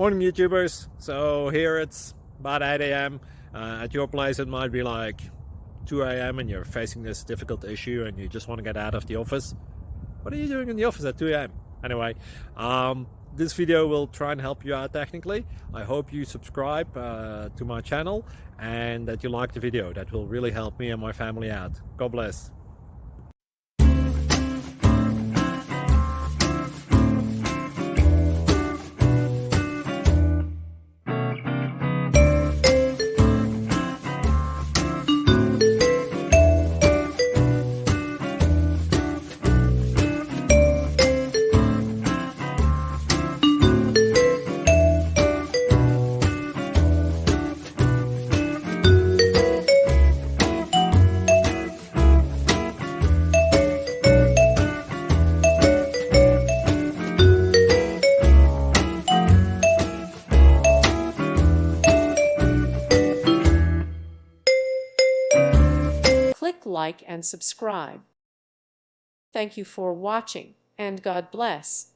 Morning YouTubers. So here it's about 8 a.m. At your place it might be like 2 a.m. and you're facing this difficult issue and you just want to get out of the office. What are you doing in the office at 2 a.m.? Anyway, this video will try and help you out technically. I hope you subscribe to my channel and that you like the video. That will really help me and my family out. God bless. Click like and subscribe. Thank you for watching, and God bless.